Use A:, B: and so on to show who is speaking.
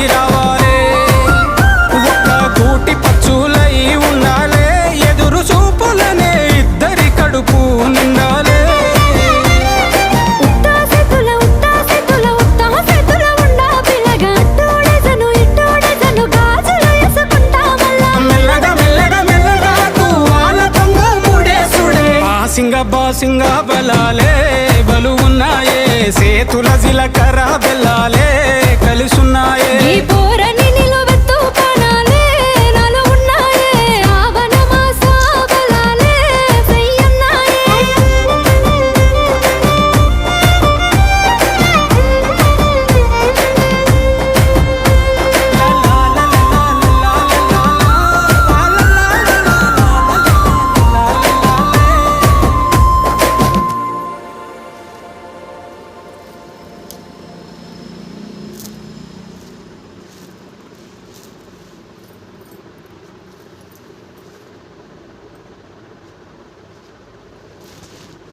A: రావాలే ఒక్క కూటి పచ్చులై ఉండాలే ఎదురు చూపులనే ఇద్దరి కడుపు నిండాలే మెల్లగా మెల్లగా మెల్లగా తువ్వాల దొంగ ముడేసుడే బాసింగ బలాలే బలు ఉన్నాయే సేతుల జిలకర్ర బెల్లాలే కలిసున్నాయే.